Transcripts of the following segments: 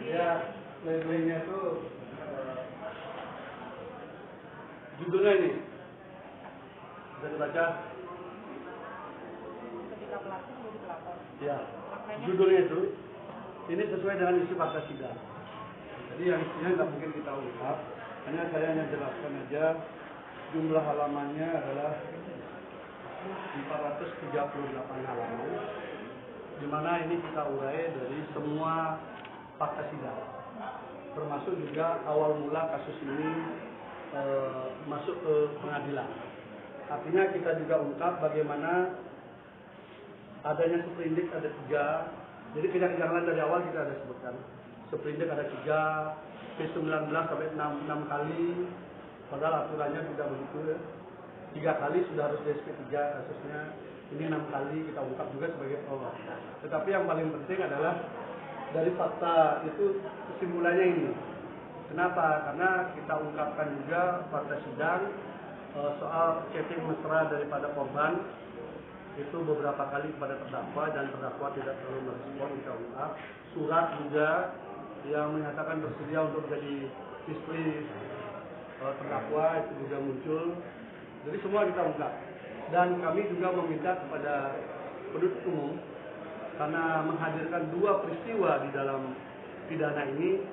Ya, labelnya itu judulnya ini. Bisa dibaca? Ketika pelaku menjadi pelapor. Ya, judulnya itu ini sesuai dengan isi fakta sidang. Jadi yang isinya nggak mungkin kita ungkap, hanya saya hanya jelaskan aja. Jumlah halamannya adalah 438 halaman, di mana ini kita urai dari semua fakta sidang, termasuk juga awal mula kasus ini masuk ke pengadilan. Artinya kita juga ungkap bagaimana adanya seperindik ada 3. Jadi kejanggalan dari awal kita ada sebutkan. Seperindik ada 3, P19 sampai 6 kali, padahal aturannya tidak begitu ya. 3 kali sudah harus di SP3 kasusnya, ini 6 kali kita ungkap juga sebagai prolog. Tetapi yang paling penting adalah dari fakta itu kesimpulannya ini. Kenapa? Karena kita ungkapkan juga fakta sidang soal chatting mesra daripada korban itu beberapa kali kepada terdakwa dan terdakwa tidak terlalu merespon, kita ungkap. Surat juga yang menyatakan bersedia untuk menjadi istri terdakwa itu juga muncul. Jadi semua kita ungkap. Dan kami juga meminta kepada penuntut umum karena menghadirkan 2 peristiwa di dalam pidana ini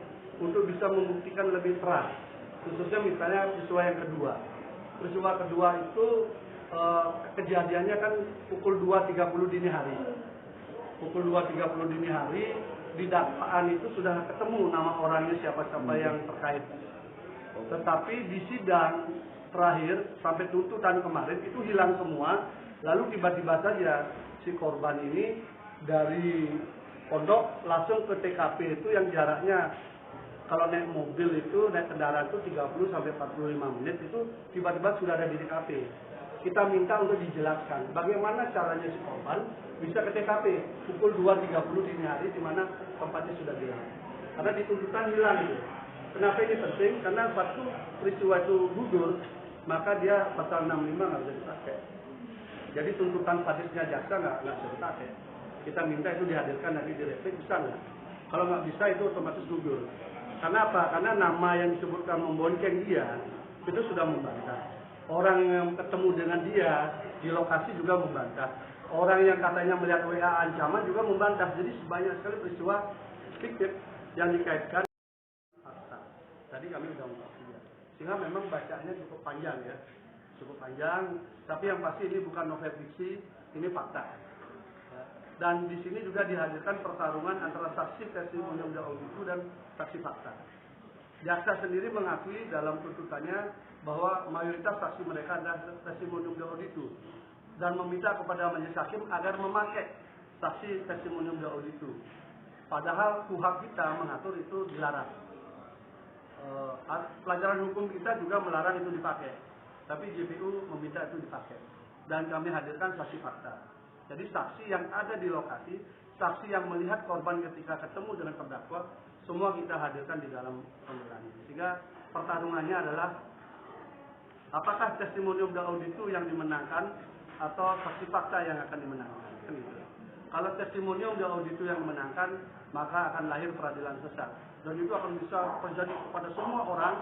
untuk bisa membuktikan lebih terang. Khususnya misalnya peristiwa yang kedua. Peristiwa kedua itu kejadiannya kan pukul 2.30 dini hari. Pukul 2.30 dini hari di dakwaan itu sudah ketemu nama orangnya siapa-siapa yang terkait. Tetapi di sidang terakhir sampai tuntutan kemarin itu hilang semua. Lalu tiba-tiba saja si korban ini dari pondok langsung ke TKP itu yang jaraknya kalau naik mobil itu, naik kendaraan itu 30 sampai 45 menit itu tiba-tiba sudah ada di TKP. Kita minta untuk dijelaskan bagaimana caranya si korban bisa ke TKP pukul 2.30 dini hari di mana tempatnya sudah hilang. Karena di tuntutan hilang itu. Kenapa ini penting? Karena waktu peristiwa itu gugur, maka dia pasal 65 nggak bisa dipakai. Jadi tuntutan sadisnya jaksa nggak bisa dipakai. Kita minta itu dihadirkan nanti di revisi, bisa nggak? Kalau nggak bisa itu otomatis gugur. Karena apa? Karena nama yang disebutkan membonceng dia itu sudah membantah. Orang yang ketemu dengan dia di lokasi juga membantah. Orang yang katanya melihat WA ancaman juga membantah. Jadi banyak sekali peristiwa fiktif yang dikaitkan fakta. Tadi kami sudah ungkap juga. Sehingga memang bacaannya cukup panjang ya. Cukup panjang, tapi yang pasti ini bukan novel fiksi, ini fakta. Dan di sini juga dihadirkan pertarungan antara saksi testimoni itu dan saksi fakta. Jaksa sendiri mengakui dalam tuntutannya bahwa mayoritas saksi mereka adalah testimoni itu dan meminta kepada majelis hakim agar memakai saksi testimoni itu. Padahal KUHP kita mengatur itu dilarang. Pelajaran hukum kita juga melarang itu dipakai, tapi JPU meminta itu dipakai. Dan kami hadirkan saksi fakta. Jadi saksi yang ada di lokasi, saksi yang melihat korban ketika ketemu dengan terdakwa, semua kita hadirkan di dalam pembelaan. Sehingga pertarungannya adalah apakah testimonium itu yang dimenangkan atau saksi fakta yang akan dimenangkan. Kalau testimonium itu yang dimenangkan, maka akan lahir peradilan sesat. Dan itu akan bisa terjadi kepada semua orang.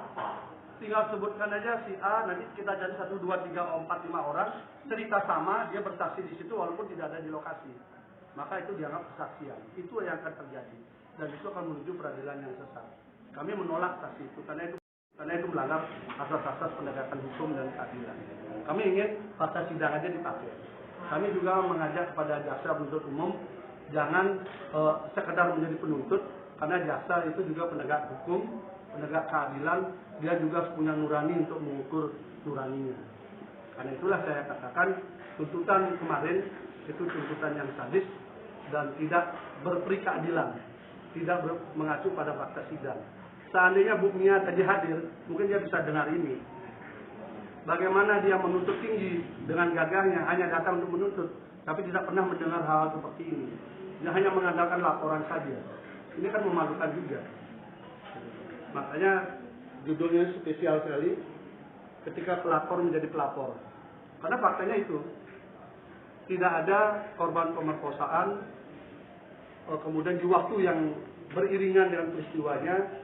Tinggal sebutkan aja si A, nanti kita jadi 1, 2, 3, 4, 5 orang, cerita sama, dia bersaksi di situ walaupun tidak ada di lokasi. Maka itu dianggap kesaksian. Itu yang akan terjadi. Dan itu akan menuju peradilan yang sesat. Kami menolak saksi itu karena itu melanggar asas-asas penegakan hukum dan keadilan. Kami ingin fakta sidang aja dipakai. Kami juga mengajak kepada jaksa penuntut umum jangan sekedar menjadi penuntut, karena jaksa itu juga penegak hukum, penegak keadilan, dia juga punya nurani untuk mengukur nuraninya. Karena itulah saya katakan tuntutan kemarin itu tuntutan yang sadis dan tidak berperi keadilan, tidak mengacu pada fakta sidang. Seandainya Bu Mia tadi hadir, mungkin dia bisa dengar ini. Bagaimana dia menuntut tinggi dengan gagahnya, hanya datang untuk menuntut, tapi tidak pernah mendengar hal seperti ini. Dia hanya mengandalkan laporan saja. Ini kan memalukan juga. Makanya judulnya spesial sekali, ketika pelapor menjadi pelapor. Karena faktanya itu, tidak ada korban pemerkosaan, kemudian di waktu yang beriringan dengan peristiwanya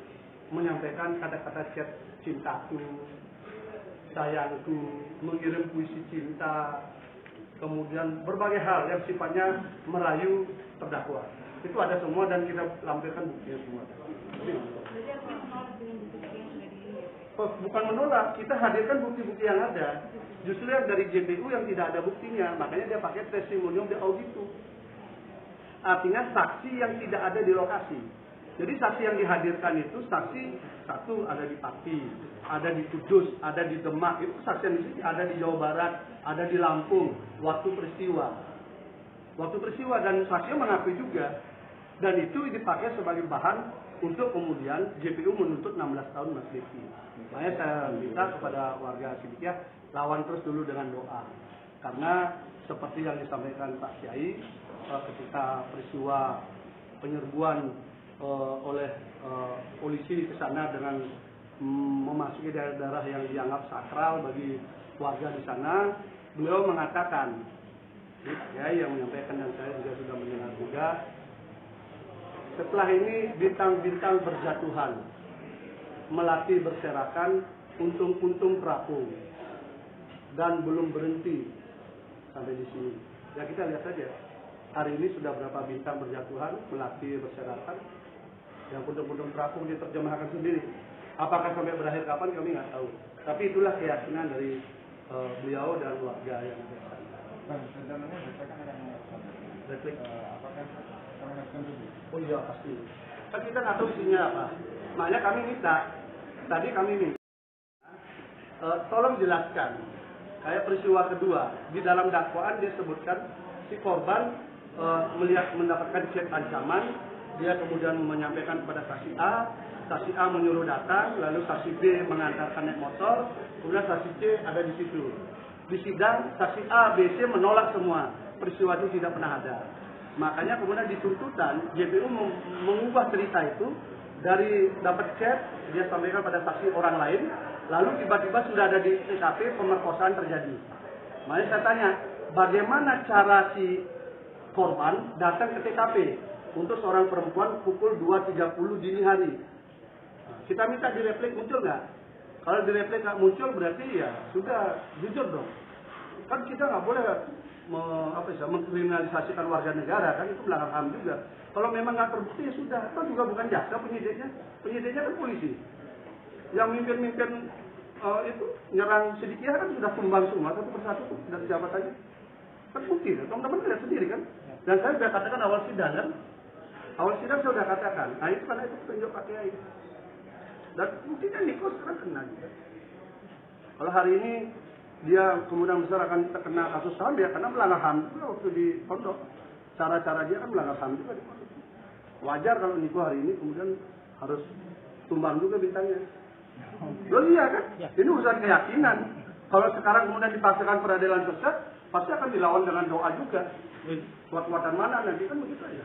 menyampaikan kata-kata chat cintaku, sayangku, mengirim puisi cinta, kemudian berbagai hal yang sifatnya merayu terdakwa. Itu ada semua dan kita lampirkan buktinya semua. Bukan menolak, kita hadirkan bukti-bukti yang ada. Justru yang dari JPU yang tidak ada buktinya, makanya dia pakai testimonium de auditu. Artinya saksi yang tidak ada di lokasi. Jadi saksi yang dihadirkan itu saksi satu ada di Pati, ada di Kudus, ada di Demak. Itu saksi yang di sini ada di Jawa Barat, ada di Lampung. Waktu peristiwa dan saksi mengakui juga. Dan itu dipakai sebagai bahan untuk kemudian JPU menuntut 16 tahun Mas Devi. Makanya saya minta kepada warga Sidikiyah lawan terus dulu dengan doa. Karena seperti yang disampaikan Pak Kiai, ketika peristiwa penyerbuan oleh polisi ke sana dengan memasuki daerah-daerah yang dianggap sakral bagi warga di sana, beliau mengatakan, Pak Kiai yang menyampaikan dan saya juga sudah mendengar juga, setelah ini bintang-bintang berjatuhan, melati berserakan, untung-untung terapung, dan belum berhenti sampai di sini. Ya kita lihat saja, hari ini sudah berapa bintang berjatuhan, melati berserakan, yang untung-untung terapung diterjemahkan sendiri. Apakah sampai berakhir kapan kami nggak tahu. Tapi itulah keyakinan dari beliau dan warga yang biasa. Replik. Oh iya pasti. Kan kita nggak tahu isinya apa. Makanya kami minta. Tadi kami minta. Tolong jelaskan. Kayak peristiwa kedua di dalam dakwaan dia sebutkan si korban mendapatkan chat ancaman. Dia kemudian menyampaikan kepada saksi A menyuruh datang, lalu saksi B mengantarkan naik motor, kemudian saksi C ada di situ. Di sidang saksi A, B, C menolak semua. Peristiwa itu tidak pernah ada. Makanya kemudian di tuntutan JPU mengubah cerita itu dari dapat chat dia sampaikan pada saksi orang lain, lalu tiba-tiba sudah ada di TKP pemerkosaan terjadi. Makanya saya tanya, bagaimana cara si korban datang ke TKP untuk seorang perempuan pukul 2.30 dini hari? Kita minta di replik muncul nggak? Kalau di replik nggak muncul berarti ya sudah jujur dong. Kan kita nggak boleh mengkriminalisasikan warga negara, kan itu melanggar HAM juga. Kalau memang nggak terbukti ya sudah, kan juga bukan jaksa penyidiknya kan polisi. Yang mimpin itu nyerang Sidikiyah kan sudah tumbang semua satu persatu dari siapa saja. Kan bukti, teman-teman lihat sendiri kan. Dan saya sudah katakan awal sidang kan, saya sudah katakan, nah itu karena itu petunjuk Pak Kiai. Dan buktinya Niko sekarang kena juga. Kalau hari ini dia kemudian besar akan terkena kasus HAM ya karena melanggar HAM juga waktu di pondok. Cara-cara dia kan melanggar HAM juga di pondok. Wajar kalau Niko hari ini kemudian harus tumbang juga bintangnya. Loh iya kan? Ini urusan keyakinan. Kalau sekarang kemudian dipaksakan peradilan sesat, pasti akan dilawan dengan doa juga. Kuat-kuatan mana nanti kan begitu aja.